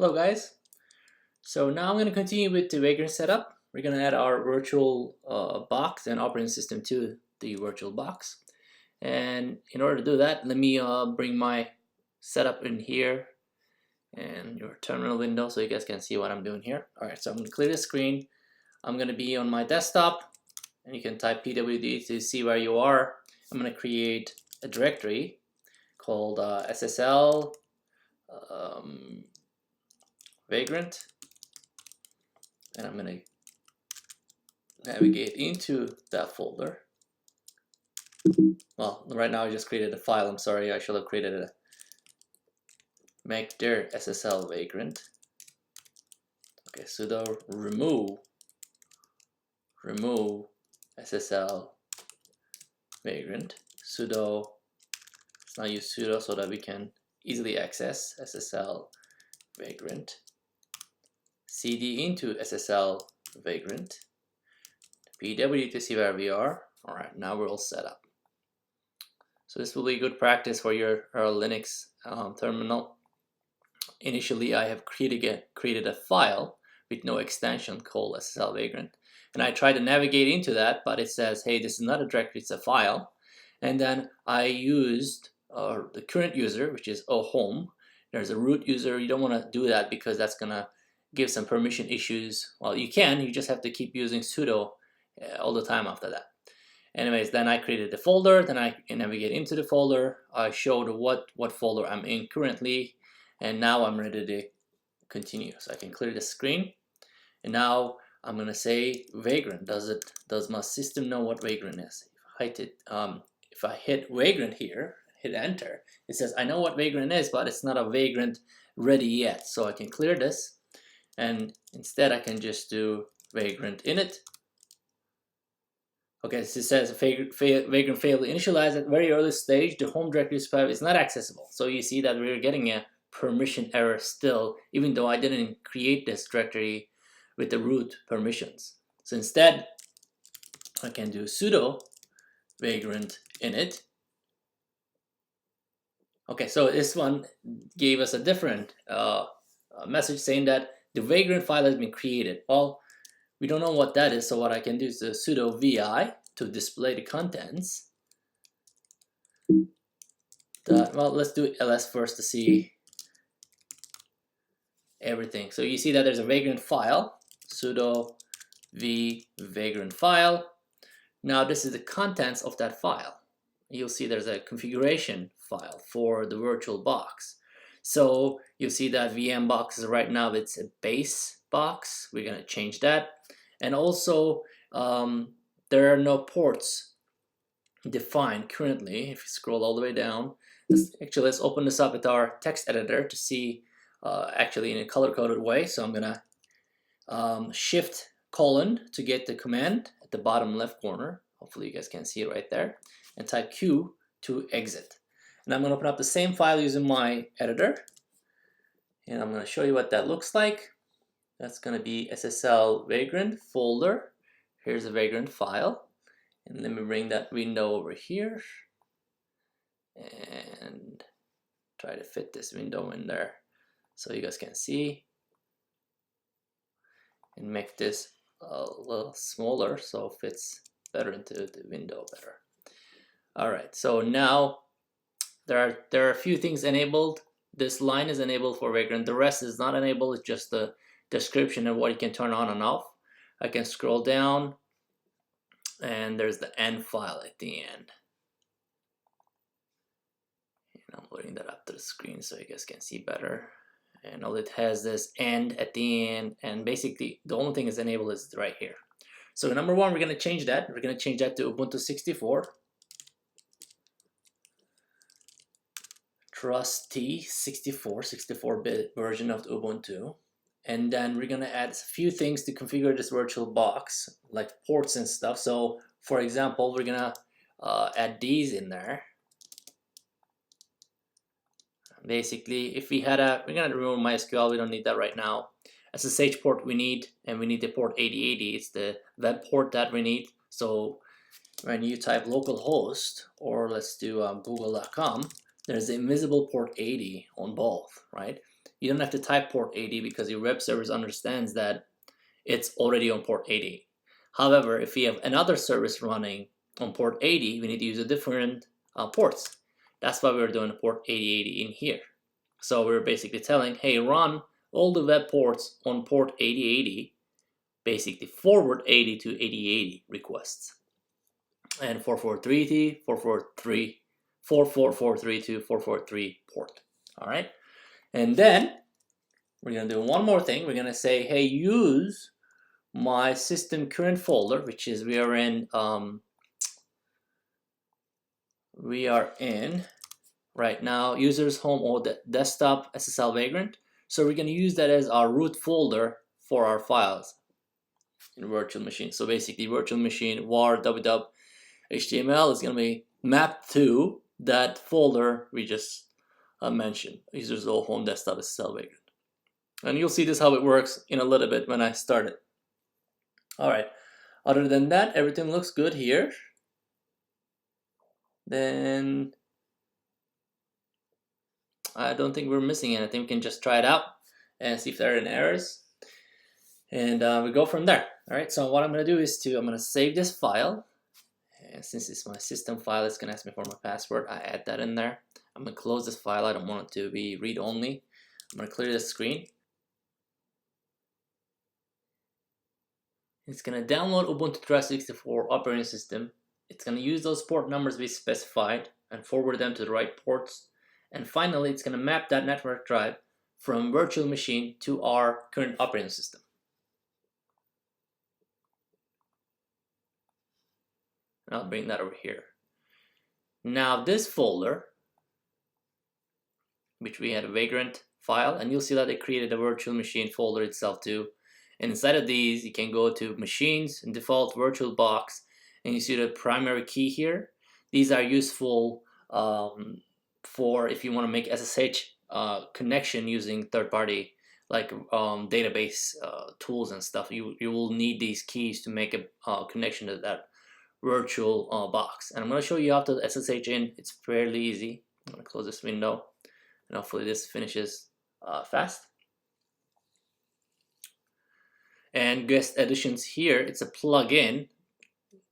Hello guys. So now I'm going to continue with the Vagrant setup. We're going to add our virtual box and operating system to the virtual box. And in order to do that, let me bring my setup in here and your terminal window so you guys can see what I'm doing here. Alright, so I'm going to clear the screen. I'm going to be on my desktop and you can type pwd to see where you are. I'm going to create a directory called SSL Vagrant, and I'm going to navigate into that folder. Well, right now I just created a file. I'm sorry, I should have created a make dir SSL Vagrant. Okay, sudo remove SSL Vagrant. Sudo, let's now use sudo so that we can easily access SSL Vagrant. cd into SSL Vagrant. pw to see where we are. Alright, now we're all set up. So this will be good practice for your Linux terminal. Initially, I have created a file with no extension called SSL Vagrant. And I try to navigate into that, but it says, hey, this is not a directory, it's a file. And then I used the current user, which is home. There's a root user. You don't want to do that because that's going to give some permission issues. Well, you can, you just have to keep using sudo all the time after that. Anyways, then I created the folder, then I navigate into the folder. I showed what folder I'm in currently, and now I'm ready to continue. So I can clear the screen, and now I'm gonna say Vagrant. Does my system know what Vagrant is? If I hit Vagrant here, hit enter, it says I know what Vagrant is, but it's not a Vagrant ready yet. So I can clear this, and instead I can just do Vagrant Init. Okay, so it says Vagrant failed to initialize at very early stage. The home directory is not accessible. So you see that we're getting a permission error still, even though I didn't create this directory with the root permissions. So instead, I can do sudo vagrant init. Okay, so this one gave us a different message saying that the Vagrant file has been created. Well, we don't know what that is, so what I can do is the sudo vi to display the contents. Well, let's do ls first to see everything. So you see that there's a Vagrant file, sudo v vagrant file. Now this is the contents of that file. You'll see there's a configuration file for the virtual box. So you'll see that VM box is right now, it's a base box. We're going to change that. And also, there are no ports defined currently. If you scroll all the way down, let's open this up with our text editor to see actually in a color-coded way. So I'm going to shift colon to get the command at the bottom left corner. Hopefully you guys can see it right there. And type Q to exit. And I'm going to open up the same file using my editor. And I'm going to show you what that looks like. That's going to be SSL Vagrant folder. Here's a Vagrant file. And let me bring that window over here. And try to fit this window in there so you guys can see. And make this a little smaller so it fits better into the window better. Alright, so now there are a few things enabled. This line is enabled for Vagrant. The rest is not enabled. It's just the description of what you can turn on and off. I can scroll down and there's the end file at the end. And I'm loading that up to the screen so you guys can see better. And all it has this end at the end, and basically the only thing is enabled is right here. So number one, we're going to change that. We're going to change that to Ubuntu 64. Trusty 64-bit version of Ubuntu. And then we're going to add a few things to configure this virtual box, like ports and stuff. So for example, we're going to add these in there. Basically, if we had we're going to remove MySQL, we don't need that right now. SSH port we need, and we need the port 8080. It's the web port that we need. So when you type localhost, or let's do google.com, there's the invisible port 80 on both, right? you don't have to type port 80 because your web service understands that it's already on port 80. However, if we have another service running on port 80, we need to use a different ports. That's why we're doing port 8080 in here. So we're basically telling, hey, run all the web ports on port 8080, basically forward 80 to 8080 requests. And 443 to 443 port. All right. And then we're going to do one more thing. We're going to say, hey, use my system current folder, which is we are in right now users home or the desktop SSL Vagrant. So we're going to use that as our root folder for our files in virtual machine. So basically virtual machine var www HTML is going to be mapped to that folder we just mentioned, users home desktop SSL Vagrant. And you'll see this how it works in a little bit when I start it. Alright, other than that, everything looks good here. Then I don't think we're missing anything. We can just try it out and see if there are any errors. And we go from there. Alright, so what I'm going to do is I'm going to save this file. And since it's my system file, it's going to ask me for my password. I add that in there. I'm going to close this file. I don't want it to be read-only. I'm going to clear the screen. It's going to download Ubuntu 364 operating system. It's going to use those port numbers we specified and forward them to the right ports. And finally, it's going to map that network drive from virtual machine to our current operating system. And I'll bring that over here. Now this folder, which we had a Vagrant file, and you'll see that it created a virtual machine folder itself too. And inside of these, you can go to machines and default virtual box, and you see the primary key here. These are useful for if you want to make SSH connection using third-party like database tools and stuff. You will need these keys to make a connection to that virtual box. And I'm going to show you how to SSH in. It's fairly easy. I'm going to close this window, and hopefully this finishes fast. And guest additions here, it's a plugin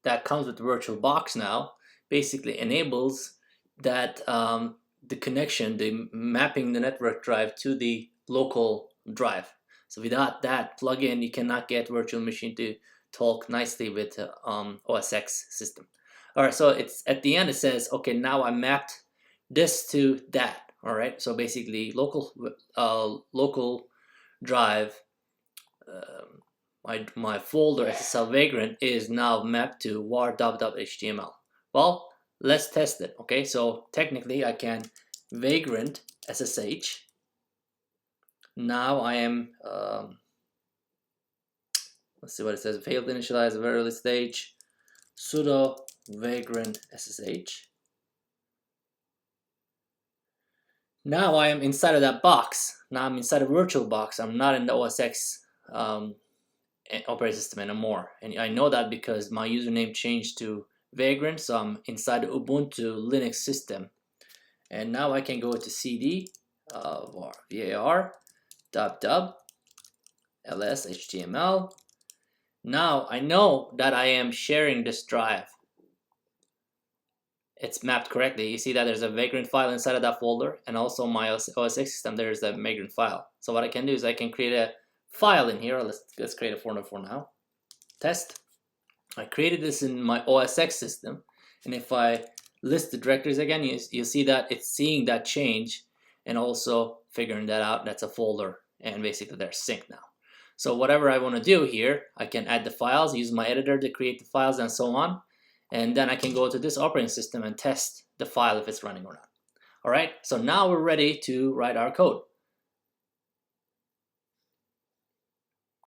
that comes with VirtualBox now. Basically enables that the connection, the mapping the network drive to the local drive. So without that plugin, you cannot get virtual machine to talk nicely with OS X system. All right, so it's at the end it says, okay, now I mapped this to that. All right, so basically local drive. My folder SSL Vagrant is now mapped to var.html. Well, let's test it. Okay, so technically I can Vagrant SSH. Now I am, let's see what it says, failed to initialize a very early stage, sudo Vagrant SSH. Now I am inside of that box. Now I'm inside a virtual box. I'm not in the OS X operating system anymore, and I know that because my username changed to Vagrant, so I'm inside the Ubuntu Linux system. And now I can go to cd var .dub ls html. Now I know that I am sharing this drive. It's mapped correctly. You see that there's a Vagrant file inside of that folder, and also my OS X system there's a Vagrant file. So what I can do is I can create a file in here. Let's create a folder for now. Test. I created this in my OS X system, and if I list the directories again, you see that it's seeing that change and also figuring that out. That's a folder, and basically they're synced now. So whatever I want to do here, I can add the files, use my editor to create the files and so on, and then I can go to this operating system and test the file if it's running or not. All right, so now we're ready to write our code.